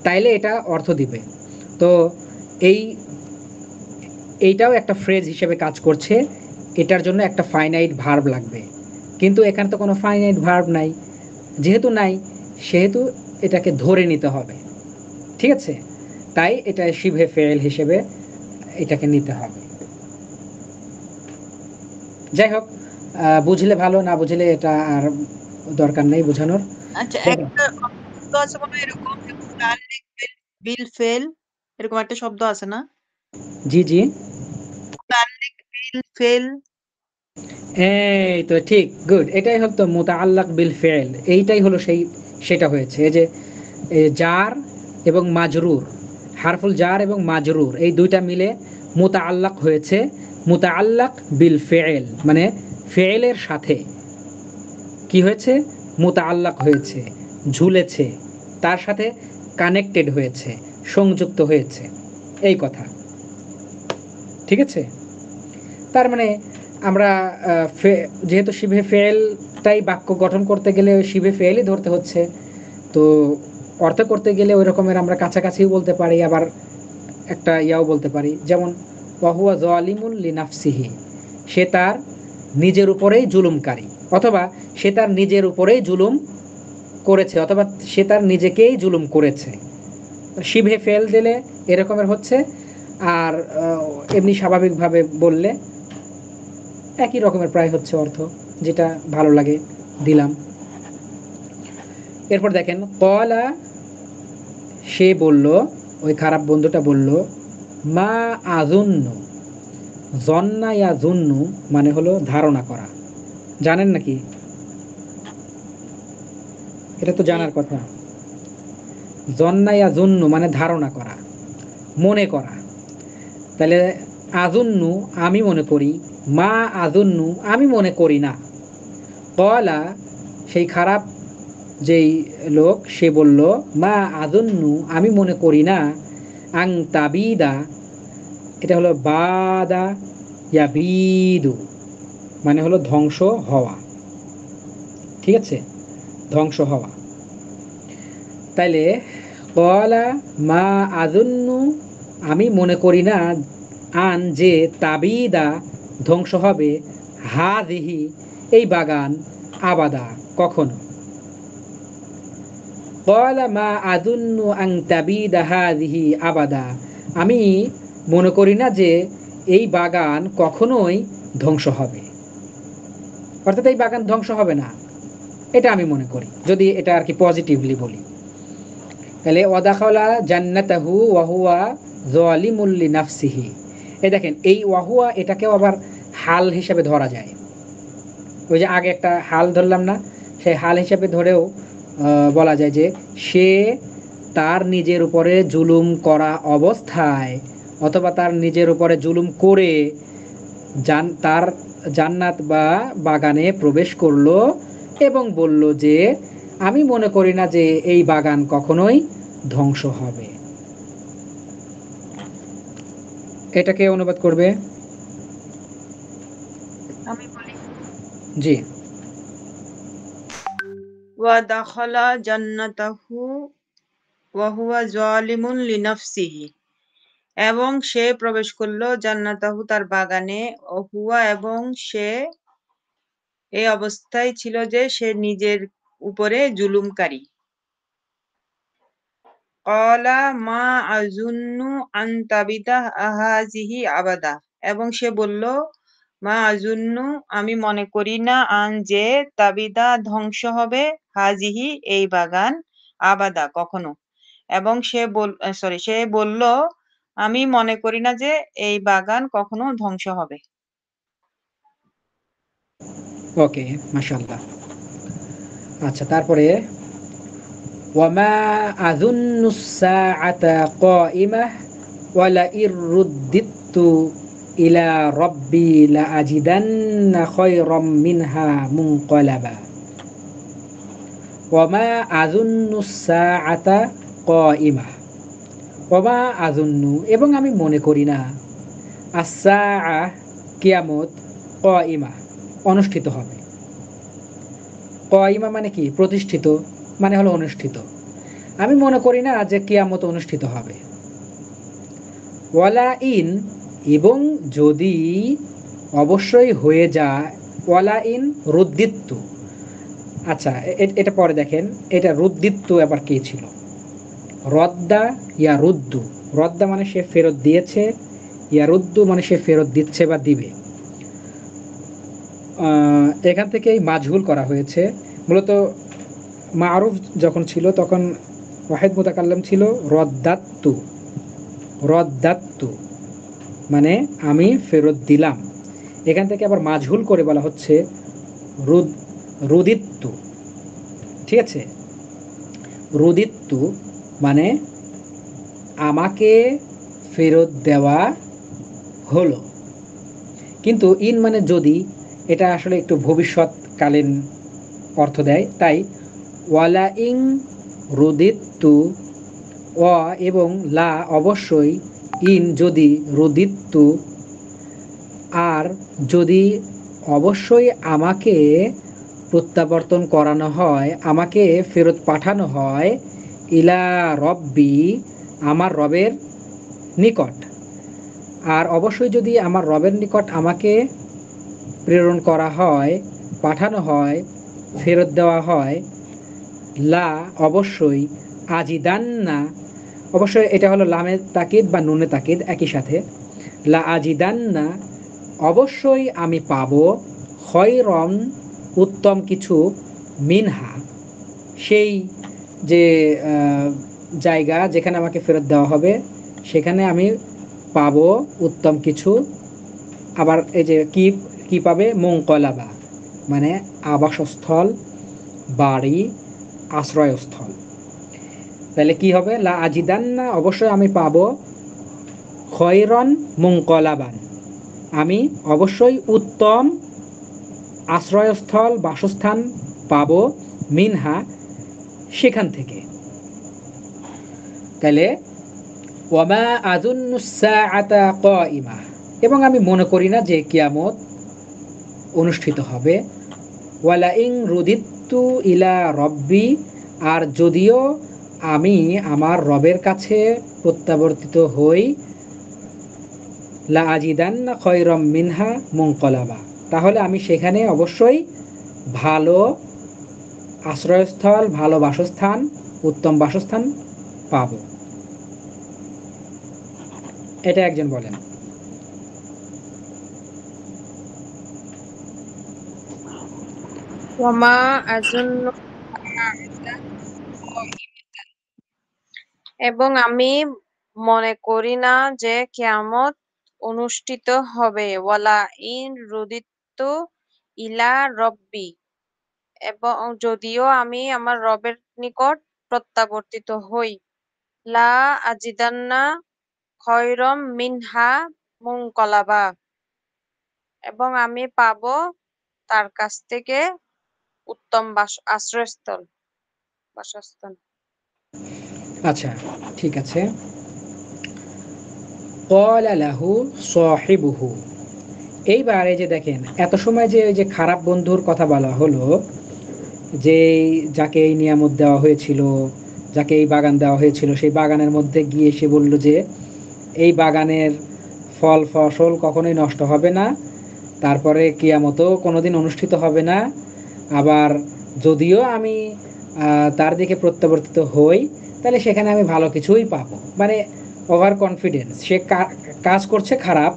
তাইলে এটা অর্থ দিবে। তো এই এইটাও একটা ফ্রেজ হিসেবে কাজ করছে, এটার জন্য একটা ফাইনাইট ভার্ব লাগবে। কিন্তু এখানে তো কোনো ফাইনাইট ভার্ব নাই, যেহেতু নাই সেহেতু এটাকে ধরে নিতে হবে, ঠিক আছে? তাই এটা শিবহে ফেল হিসেবে এটাকে নিতে হবে। যাই হোক, বুঝলে ভালো, না বুঝলে এটা আর দরকার নেই বোঝানোর। আচ্ছা, দেখেন, একটা শব্দ আছে মনে হয় এরকম, মুতাআল্লিক বিল ফেল, এরকম একটা শব্দ আছে না? জি জি, মুতাআল্লিক বিল ফেল। এই তো ঠিক, গুড, এটাই হলো মুতাআল্লাক বিল ফেল, এইটাই হলো সেটা হয়েছে। এই যে জার এবং মাজরুর, হারফুল জার এবং মাজরুর এই দুইটা মিলে মুতাআল্লাক হয়েছে। মুতাআল্লাক বিল ফেল মানে ফেলের সাথে কি হয়েছে, মুতাআল্লাক হয়েছে, ঝুলেছে, তার সাথে কানেক্টেড হয়েছে, সংযুক্ত হয়েছে, এই কথা, ঠিক আছে? তার মানে আমরা যেহেতু শিবে ফেলটাই বাক্য গঠন করতে গেলে শিবে ফেলই ধরতে হচ্ছে, তো অর্থ করতে গেলে ওই রকমের আমরা কাছাকাছিও বলতে পারি, আবার একটা বলতে পারি, যেমন ওয়াহুয়া জালিমুন লিনাফসিহি, সে তার নিজের উপরেই জুলুমকারী, অথবা সে তার নিজের উপরেই জুলুম করেছে, অথবা সে তার নিজেকেই জুলুম করেছে। শিবে ফেল দিলে এরকমের হচ্ছে, আর এমনি স্বাভাবিকভাবে বললে একই রকমের প্রায় হচ্ছে অর্থ, যেটা ভালো লাগে দিলাম। এরপর দেখেন, কলা, সে বলল, ওই খারাপ বন্ধুটা বলল, মা আজুন্নু, জন্না ইয়া জুন্নু মানে হলো ধারণা করা, জানেন নাকি? এটা তো জানার কথা। জন্না ইয়া জুন্নু মানে ধারণা করা, মনে করা। তাহলে আজুন্নু আমি মনে করি, মা আজুন্নু আমি মনে করি না। কলা, সেই খারাপ যেই লোক সে বলল, মা আজুন্নু আমি মনে করি না, আং তাবিদা, এটা হলো বাদা ইয়াবিদু মানে হলো ধ্বংস হওয়া, ঠিক আছে? ধ্বংস হওয়া। তাইলে কলা মা আজুন্নু আমি মনে করি না, আন যে তাবিদা ধ্বংস হবে, হাদিহি এই বাগান, আবাদা কখনো। কলা মা আজুন্নু আং তাবিদা হাদিহি আবাদা, আমি মনে করি না যে এই বাগান কখনোই ধ্বংস হবে, অর্থাৎ এই বাগান ধ্বংস হবে না, এটা আমি মনে করি, যদি এটা আর কি পজিটিভলি বলি। তাহলে ওয়াদাখালা জান্নাতাহু ওয়াহুয়া যালিমুল লিনাফসিহি, এই দেখেন এই ওয়াহুয়া এটাকেও আবার হাল হিসেবে ধরা যায়। ওই যে আগে একটা হাল ধরলাম না, হাল হিসাবে ধরেও বলা যায় যে সে তার নিজের উপরে জুলুম করা অবস্থায় অথবা তার নিজের উপরে জুলুম করে তার জান্নাত বা বাগানে প্রবেশ করলো এবং বলল যে আমি মনে করি না যে এই বাগান কখনোই ধ্বংস হবে। এটাকে অনুবাদ করবে? আমি বলি জি। ওয়া দাখালা জান্নাতাহু ওয়া হুয়া যালিমুন লিনাফসিহি, এবং সে প্রবেশ করলো জান্নাতাহু তার বাগানে, হুয়া এবং সে এই অবস্থায় ছিল যে সে নিজের উপরে জুলুমকারী। ক্বালা মা আযুন্নু আন তাবিদা হাযিহি আবাদা, এবং সে বলল মা আযুন্নু আমি মনে করি না আন যে তাবিদা ধ্বংস হবে হাযিহি এই বাগান আবাদা কখনো, এবং সে বলল আমি মনে করি না যে এই বাগান কখনো ধ্বংস হবে। ওকে, মাশাআল্লাহ। আচ্ছা, তারপরে ওয়ামা আযুন্নু সাআতা কাইমাহ ওয়া লাইর রুদ্দিতু ইলা রাব্বি লাআজিদান্না খায়রাম মিনহা মুনকালাবা। ওয়ামা আযুন্নু সাআতা কাইমাহ, ওয়ামা আযুন্নু এবং আমি মনে করি না, আস-সাআ কিয়ামত, কাইমা অনুষ্ঠিত হবে। কাইমা মানে কি? প্রতিষ্ঠিত, মানে হলো অনুষ্ঠিত। আমি মনে করি না যে কিয়ামত অনুষ্ঠিত হবে। ওয়ালা ইন এবং যদি অবশ্যই হয়ে যায়, ওয়ালা ইন রুদ্দিত্তু। আচ্ছা, এটা পরে দেখেন, এটা রুদ্দিত্তু আবার কি ছিল? রদ্দা ইয়া রুদ্দু। রদ্দা মানে সে ফেরত দিয়েছে, ইয়া রুদ্দু মানে সে ফেরত দিচ্ছে বা দিবে। এখান থেকেই মাজহুল করা হয়েছে। মূলত মারুফ যখন ছিল তখন ওয়াহিদ মুতাকাল্লিম ছিল রদ্দাত্তু। রদ্দাত্তু মানে আমি ফেরত দিলাম। এখান থেকে আবার মাজহুল করে বলা হচ্ছে রুদিত্তু। ঠিক আছে? রুদিত্তু মানে আমাকে ফেরত দেওয়া হলো। কিন্তু ইন মানে যদি, এটা আসলে একটু ভবিষ্যৎকালীন অর্থ দেয়, তাই ওয়ালা ইং রুদিত্তু, অ এবং লা অবশ্যই, ইন যদি, রুদিত্তু আর যদি অবশ্যই আমাকে প্রত্যাবর্তন করানো হয়, আমাকে ফেরত পাঠানো হয়, ইলা রব্বি আমার রবের নিকট। আর অবশ্যই যদি আমার রবের নিকট আমাকে প্রেরণ করা হয়, পাঠানো হয়, ফেরত দেওয়া হয়, লা অবশ্যই, আজিদান্না অবশ্যই, এটা হলো লামে তাকিদ বা নুনে তাকিদ একই সাথে। লা আজিদান্না অবশ্যই আমি পাব, খয়রম উত্তম কিছু, মিনহা সেই যে জায়গা যেখানে আমাকে ফেরত দেওয়া হবে সেখানে আমি পাব উত্তম কিছু। আবার এই যে কি কি পাবে? মুনকালাবা মানে আবাসস্থল, বাড়ি, আশ্রয়স্থল। তাহলে কি হবে? লা আজিদান্না অবশ্যই আমি পাবো, খয়রন মুনকালাবান আমি অবশ্যই উত্তম আশ্রয়স্থল, বাসস্থান পাব, মিনহা সেখান থেকে। তাহলে ওয়ামা আযুন্নু সাআতা কাইমা এবং আমি মনে করি না যে কিয়ামত অনুষ্ঠিত হবে। ওয়ালা ইং রুদিত্তু ইলা রব্বি আর যদিও আমি আমার রবের কাছে প্রত্যাবর্তিত হই, লা আজিদান্না খয়রম মিনহা মুনকালাবা তাহলে আমি সেখানে অবশ্যই ভালো আশ্রয়স্থল, ভালো বাসস্থান, উত্তম বাসস্থান পাব। এটা একজন বলেন। ওয়ামা আযুন্নু, এবং আমি মনে করি না যে কিয়ামত অনুষ্ঠিত হবে। ওয়ালা ইন রুদিত্তু ইলা রব্বি এবং যদিও আমি আমার রবের নিকট প্রত্যাবর্তিত হই, লা আজিদান্না খয়রম মিনহা মুনকালাবা, এবং আমি পাবো তার কাছ থেকে উত্তম বাসস্থান। আচ্ছা, ঠিক আছে। ক্বালা লাহু সাহিবুহু। এইবার এই যে দেখেন, এত সময় যে ওই যে খারাপ বন্ধুর কথা বলা হলো, যে যাকে এই নিয়ামত দেওয়া হয়েছিল, যাকে এই বাগান দেওয়া হয়েছিল, সেই বাগানের মধ্যে গিয়ে সে বলল যে এই বাগানের ফল ফসল কখনোই নষ্ট হবে না, তারপরে কিয়ামতও কোনোদিন অনুষ্ঠিত হবে না। আবার যদিও আমি তার দিকে প্রত্যাবর্তিত হই, তাহলে সেখানে আমি ভালো কিছুই পাবো। মানে ওভার কনফিডেন্স, সে কাজ করছে খারাপ,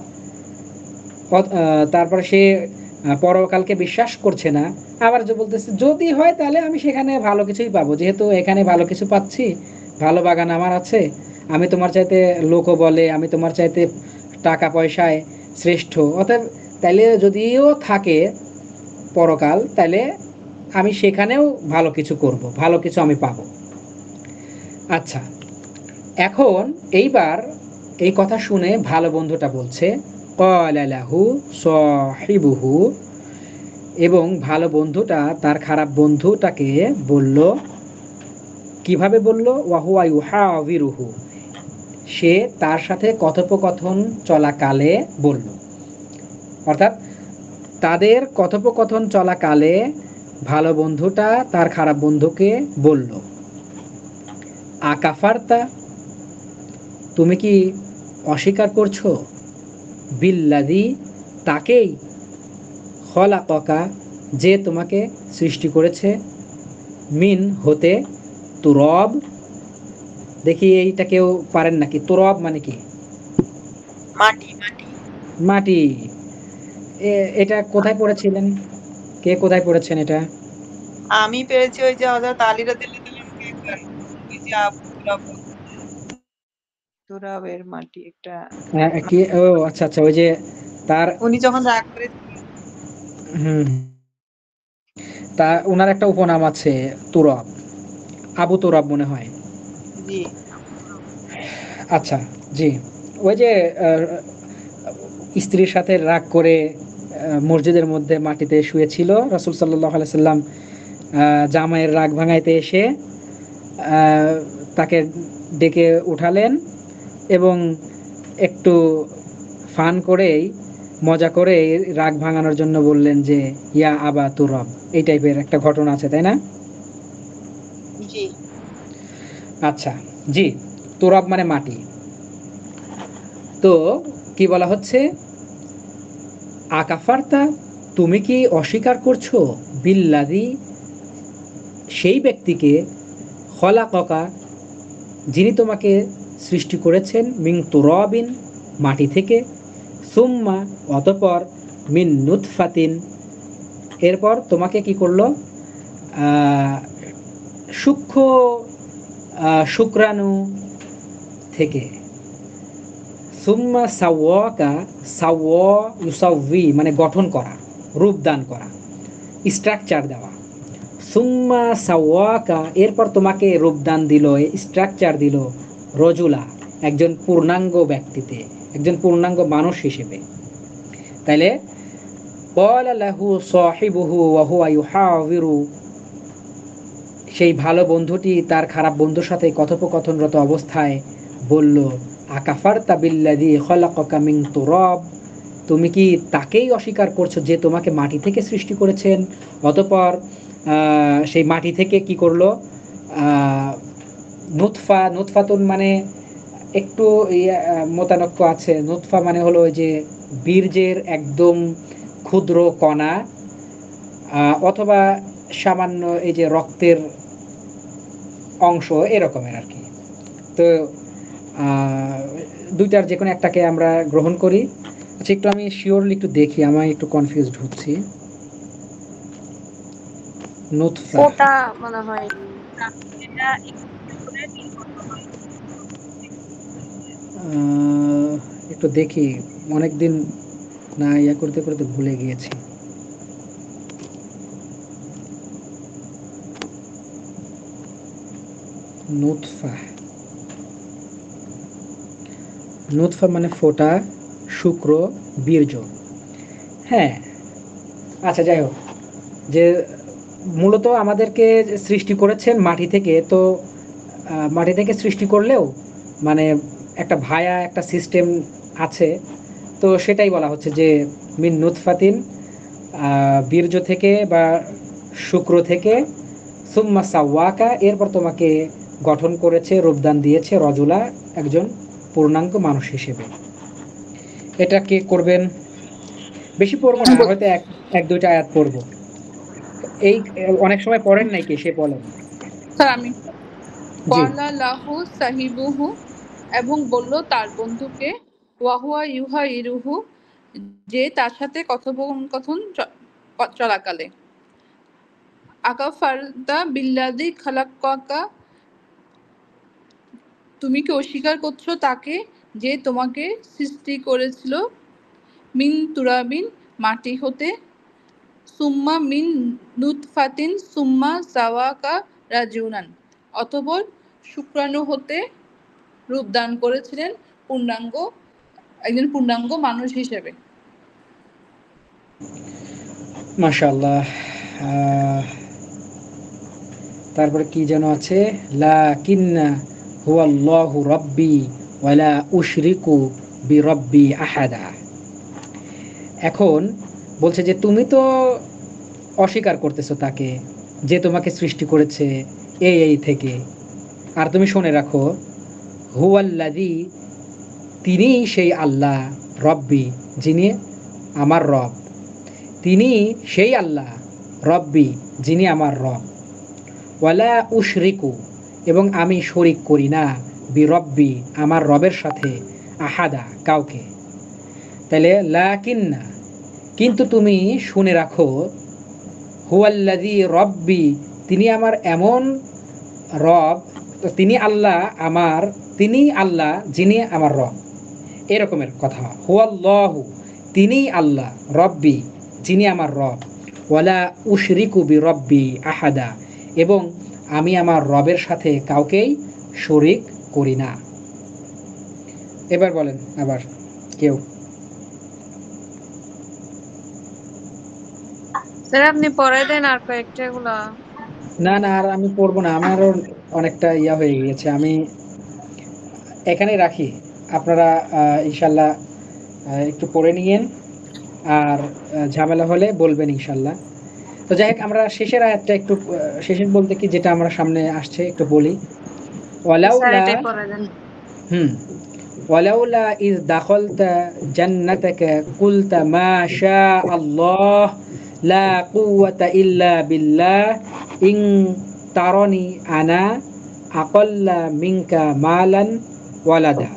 তারপরে সে পরকালকে বিশ্বাস করছে না। আবার যে বলতেছে যদি হয় তাহলে আমি সেখানে ভালো কিছুই পাবো, যেহেতু এখানে ভালো কিছু পাচ্ছি, ভালো বাগান আমার আছে, আমি তোমার চাইতে লোকও বলে আমি তোমার চাইতে টাকা পয়সায় শ্রেষ্ঠ, অতএব তাইলে যদিও থাকে পরকাল, তাহলে আমি সেখানেও ভালো কিছু করব, ভালো কিছু আমি পাবো। আচ্ছা, এখন এইবার এই কথা শুনে ভালো বন্ধুটা বলছে ক্বালা লাহু সাহিবুহু, এবং ভালো বন্ধুটা তার খারাপ বন্ধুটাকে বলল, কিভাবে বলল? ওয়াহুয়া ইউহাবিরুহু, সে তার সাথে কথোপকথন চলাকালে বলল। অর্থাৎ তাদের কথোপকথন চলাকালে ভালো বন্ধুটা তার খারাপ বন্ধুকে বলল, আকাফারতা, তুমি কি অস্বীকার করছো, বিল্লাযী, তাকেই, খলাকাকা, যে তোমাকে সৃষ্টি করেছে, মিন হতে, তুরব, দেখি এইটা কেউ পারেন নাকি? তুরব মানে কি? মাটি। মাটি। এটা কোথায় পড়েছিলেন? কে কোথায় পড়েছেন এটা? আমি পেরেছি ওই যে হযরত আলী রাদিয়াল্লাহু তাআলা একবার ওই যে আবু তুরাবের মাটি একটা, কি? ও আচ্ছা আচ্ছা, ওই যে তার, উনি যখন রাগ করে, হুম, তা ওনার একটা উপনাম আছে তুরব, আবু তুরব মনে হয়। জি আচ্ছা, জি। ওই যে স্ত্রীর সাথে রাগ করে মসজিদের মধ্যে মাটিতে শুয়েছিল, রাসূল সাল্লাল্লাহু আলাইহি সাল্লাম জামাইয়ের রাগ ভাঙাইতে এসে তাকে ডেকে উঠালেন এবং একটু ফান করেই, মজা করেই রাগ ভাঙানোর জন্য বললেন যে ইয়া আবা তুরব, এই টাইপের একটা ঘটনা আছে, তাই না? জি আচ্ছা, জি। তুরব মানে মাটি। তো কি বলা হচ্ছে? আকাফারতা, তুমি কি অস্বীকার করছো, বিল্লাযী, সেই ব্যক্তিকে, খলাকাকা, যিনি তোমাকে সৃষ্টি করেছেন, মিন তুরাবিন, মাটি থেকে, সুম্মা, অতঃপর, মিন নুতফাতিন, এরপর তোমাকে কি করলো, সূক্ষ্ম শুক্রাণু থেকে, সুম্মা সাওয়াকা, সাওয়া ইউসাউই মানে গঠন করা, রূপদান করা, স্ট্রাকচার দেওয়া। সুম্মা সাওয়াকা, এরপর তোমাকে রূপদান দিল, স্ট্রাকচার দিল, রজুলা, একজন পূর্ণাঙ্গ ব্যক্তিতে, একজন পূর্ণাঙ্গ মানুষ হিসেবে। তাইলে ক্বালা লাহু সাহিবুহু ওয়া হুয়া ইউহাওয়িরু, সেই ভালো বন্ধুটি তার খারাপ বন্ধুর সাথে কথোপকথনরত অবস্থায় বলল, আকাফারতা বিল্লাযী খলাকাকা মিন তুরাব, তুমি কি তাকেই অস্বীকার করছো যে তোমাকে মাটি থেকে সৃষ্টি করেছেন, অতঃপর সেই মাটি থেকে কি করলো, নুতফা, নুতফাতুন মানে একটু মতানক্য আছে। নুতফা মানে হলো ওই যে বীর্যের একদম ক্ষুদ্র কণা, অথবা সামান্য এই যে রক্তের অংশ, এরকমের আর কি। তো দুইটার যে কোনো একটাকে আমরা গ্রহণ করি। আচ্ছা, একটু আমি শিওরলি একটু দেখি, আমি একটু কনফিউজড হচ্ছি। নুতফা, ফোঁটা মনে হয় এটা করে একটু দেখি, অনেকদিন না ইয়া করতে করতে ভুলে গিয়েছি। নুতফা, নুতফা মানে ফোঁটা, শুক্র, বীর্য। হ্যাঁ, আচ্ছা যাই হোক, যে মূলত আমাদেরকে সৃষ্টি করেছেন মাটি থেকে, তো মাটি থেকে সৃষ্টি করলেও মানে একটা ভায়া একটা সিস্টেম আছে, তো সেটাই বলা হচ্ছে যে মিন নুতফাতিন, বীর্য থেকে বা শুক্র থেকে, সুম্মা সাওয়াকা, এরপর তোমাকে গঠন করেছে, রূপদান দিয়েছে, রজুলা, একজন পূর্ণাঙ্গ মানুষ হিসেবে। এটা কে করবেন? বেশি পড়বো না, হয়তো এক এক দুইটা আয়াত পড়বো। এই অনেক সময় পড়েন নাই, কে সে বলেন। স্যার আমি জি, ক্বালা লাহু সাহিবুহু, এবং বলল তার বন্ধুকে, ওয়াহুয়া ইউহাইরুহু, যে তার সাথে কথোপকথন চলাকালে, আকাফারতা বিল্লাযী খালাক্কাকা, তুমি কি অস্বীকার করছো তাকে যে তোমাকে সৃষ্টি করেছিল, মিন তুরাবিন, মাটি হতে, সুম্মা মিন নুতফাতিন সুম্মা সাওয়াকা রাজুলান, অতঃপর শুক্রাণু হতে রূপদান করেছিলেন একজন পূর্ণাঙ্গ মানুষ হিসেবে। মাশাআল্লাহ। তারপরে কি যেন আছে, লাকিন্না হুয়াল্লাহু রাব্বি ওয়ালা উশরিকু বিরাব্বি আহাদা। এখন বলছে যে তুমি তো অস্বীকার করতেছো তাকে যে তোমাকে সৃষ্টি করেছে এই থেকে, আর তুমি শুনে রাখো, হুয়াল্লাযী, তিনি সেই আল্লাহ, রব্বি, যিনি আমার রব, তিনি সেই আল্লাহ, রব্বি, যিনি আমার রব, ওয়ালা উশরিকু, এবং আমি শরিক করি না, বিরব্বি, আমার রবের সাথে, আহাদা, কাউকে। তাহলে লাকিন্না, কিন্তু তুমি শুনে রাখো, হুয়াল্লাযী রব্বি, তিনি আমার এমন রব, তিনি আল্লাহ আমার, তিনি আল্লাহ যিনি আমার রব, এরকমের কথা। হুয়াল্লাহু, তিনি আল্লাহ, রব্বি, যিনি আমার রব, ওয়ালা উশরিকু বিরব্বি আহাদা, এবং আমি আমার রবের সাথে কাউকেই শরিক করি না। এবার বলেন আবার কেউ। স্যার আপনি পড়ে দেন আর কয়েকটা গুলা। না না, আর আমি পড়বো না, আমারও অনেকটা ইয়া হয়ে গিয়েছে, আমি এখানে রাখি। আপনারা ইনশাল্লাহ একটু পড়ে নিয়েন, আর ঝামেলা হলে বলবেন ইনশাল্লাহ। তো যাই হোক, আমরা শেষের আয়াতটা একটু, শেষের বলতে কি যেটা আমরা সামনে আসছে একটু বলি। স্যার ওয়ালাউলা, এটাই পড়ে দেন। হুম, ওয়ালাউলা ইজ দাখলতা জান্নাতাকা কুলতা মা শা আল্লাহ লা কুওয়াতা ইল্লা বিল্লাহ ইন তারানি আনা আকাল্লা মিনকা মালান ওয়ালাদা।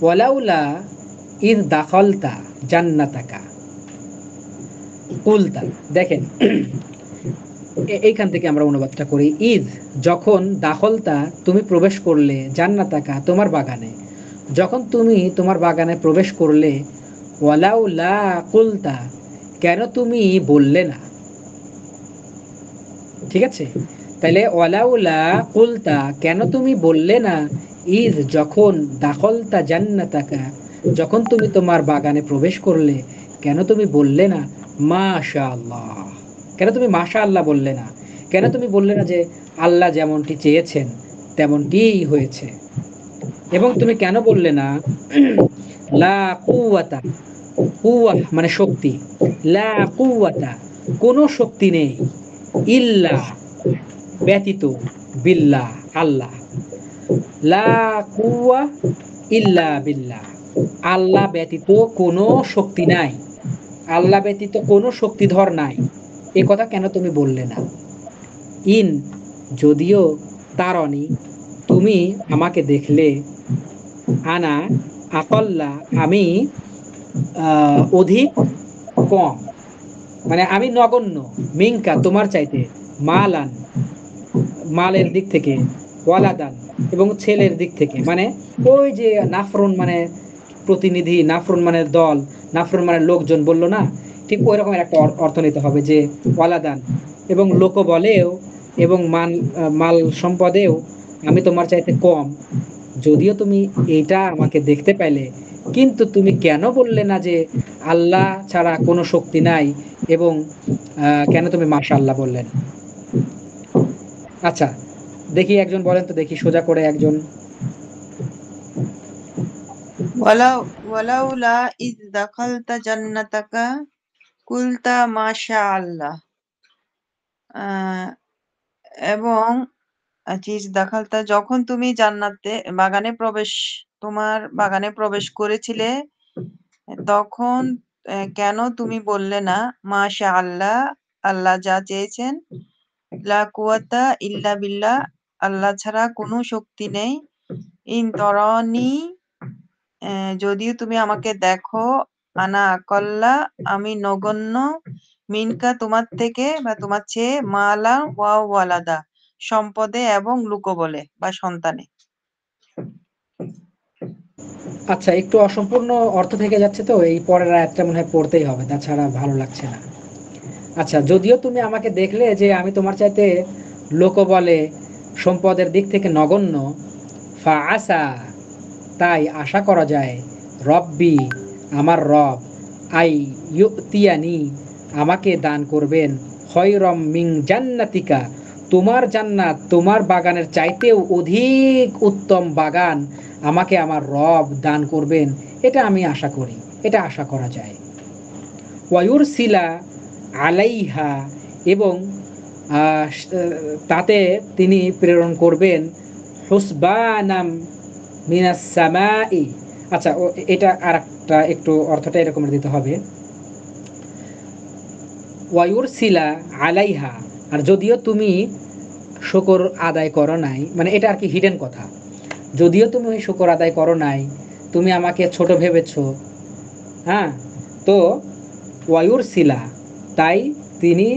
ওয়ালাউলা ইজ দাখলতা জান্নাতাকা কুলতা, দেখেন এইখান থেকে আমরা অনুবাদটা করি, ঈদ, যখন, দাখলতা, তুমি প্রবেশ করলে, জান্নাতাকা, তোমার বাগানে, যখন তুমি তোমার বাগানে প্রবেশ করলে, ওয়ালাউ লা কুলতা, কেন তুমি বললে না। ঠিক আছে, তাহলে ওয়ালাউ লা কুলতা, কেন তুমি বললে না, ঈদ, যখন, দাখলতা জান্নাতাকা, যখন তুমি তোমার বাগানে প্রবেশ করলে, কেন তুমি বললে না মাশা আল্লাহ, কেন তুমি মাশা আল্লাহ বললে না, কেন তুমি বললে না যে আল্লাহ যেমনটি চেয়েছেন তেমনটিই হয়েছে, এবং তুমি কেন বললে না লা কুওয়াতা, কুওয়া মানে শক্তি, লা কুওয়াতা, কোনো শক্তি নেই, ইল্লা ব্যতীত, বিল্লাহ আল্লাহ, লা কুওয়া ইল্লা বিল্লাহ, আল্লাহ ব্যতীত কোনো শক্তি নাই, আল্লাহ ব্যতীত কোনো শক্তিধর নাই, এ কথা কেন তুমি বললে না। ইন, যদিও, তারনি, তুমি আমাকে দেখলে, আনা, আকল্লা, আমি অধিক কম, মানে আমি নগণ্য, মিঙ্কা, তোমার চাইতে, মালান, মালের দিক থেকে, ওয়ালাদান, এবং ছেলের দিক থেকে, মানে ওই যে নাফরন মানে প্রতিনিধি, নাফরন মানে দল, নাফরন মানে লোকজন বললো না, ঠিক ওই রকমের একটা অর্থ নিতে হবে যে ওয়ালাদান, এবং লোক বলেও এবং মাল সম্পদেও আমি তোমার চাইতে কম, যদিও তুমি এটা আমাকে দেখতে পাইলে, কিন্তু তুমি কেন বললে না যে আল্লাহ ছাড়া কোনো শক্তি নাই, এবং কেন তুমি মাশাআল্লাহ বললেন? আচ্ছা, দেখি একজন বলেন তো, দেখি সোজা করে একজন। ওয়ালাউলা ইয দাখালতা জান্নাতাকা কুলতা মাশা আল্লাহ। এবং ইয দাখালতা, যখন তুমি তোমার বাগানে প্রবেশ করেছিলে, তখন কেন তুমি বললে না মাশা আল্লাহ, আল্লাহ যা চেয়েছেন, লা কুওয়াতা ইল্লা বিল্লাহ, আল্লাহ ছাড়া কোনো শক্তি নেই, ইন তরানি, যদিও তুমি আমাকে দেখো, আনা আকল্লা, আমি নগণ্য, মিনকা তোমার থেকে বা তোমার চেয়ে, মালা ওয়া ওয়ালাদা, সম্পদে এবং লোকবলে বা সন্তানে। আচ্ছা, একটু অসম্পূর্ণ অর্থ থেকে যাচ্ছে, তো এই পরের আয়াতটা মনে হয় পড়তেই হবে, তাছাড়া ভালো লাগছে না। আচ্ছা, যদিও তুমি আমাকে দেখলে যে আমি তোমার চাইতে লোকবলে সম্পদের দিক থেকে নগণ্য, ফা আসা, তাই আশা করা যায়, রব্বি, আমার রব, আই ইউতিয়ানি, আমাকে দান করবেন, খয়রম মিং জান্নাতিকা, তোমার জান্নাত, তোমার বাগানের চাইতেও অধিক উত্তম বাগান আমাকে আমার রব দান করবেন, এটা আমি আশা করি, এটা আশা করা যায়। ওয়ায়ুরসিলা আলাইহা, এবং তাতে তিনি প্রেরণ করবেন, হুসবানাম মিনাস সামাই। আচ্ছা, এটা আর একটা একটু অর্থটা এরকম দিতে হবে, ওয়ায়ুরসিলা আলাইহা, আর যদিও তুমি শুকর আদায় করো নাই, মানে এটা আর কি হিডেন কথা, যদিও তুমি ওই শুকর আদায় করো নাই, তুমি আমাকে ছোট ভেবেছো, হ্যাঁ, তো ওয়ায়ুরসিলা, তাই তিনি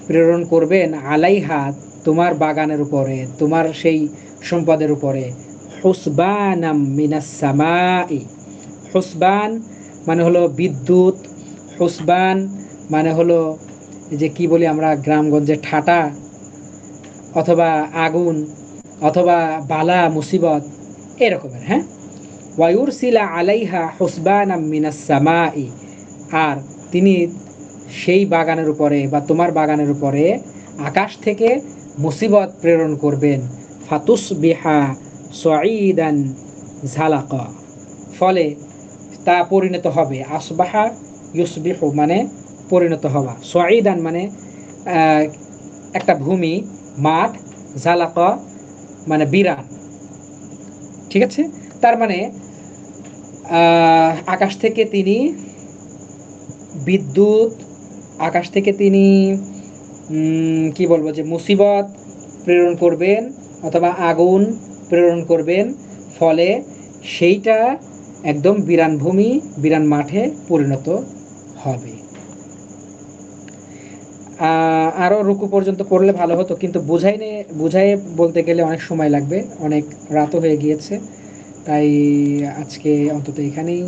প্রেরণ করবেন, আলাইহা, তোমার বাগানের উপরে, তোমার সেই সম্পদের উপরে, হুসবানাম মিনাস সামাই। হুসবান মানে হলো বিদ্যুৎ, হুসবান মানে হলো যে কি বলি আমরা গ্রামগঞ্জে ঠাটা, অথবা আগুন, অথবা বালা মুসিবত, এরকমের, হ্যাঁ। ওয়ায়ুরসিলা আলাইহা হুসবানাম মিনাস সামাই, আর তিনি সেই বাগানের উপরে বা তোমার বাগানের উপরে আকাশ থেকে মুসিবত প্রেরণ করবেন, ফাতুস বিহা সঈদান ঝালাকা, ফলে তা পরিণত হবে, আসবাহা ইউসবিহু মানে পরিণত হওয়া, সঈদান মানে একটা ভূমি, মাঠ, ঝালাকা মানে বিরান, ঠিক আছে। তার মানে আকাশ থেকে তিনি বিদ্যুৎ, আকাশ থেকে তিনি কি বলবো, যে মুসিবত প্রেরণ করবেন, অথবা আগুন প্রেরণ করবেন, ফলে সেইটা একদম বিরান ভূমি, বিরান মাঠে পরিণত হবে। আরও রুকু পর্যন্ত পড়লে ভালো হতো, কিন্তু বুঝাই বলতে গেলে অনেক সময় লাগবে, অনেক রাতও হয়ে গিয়েছে, তাই আজকে অন্তত এখানেই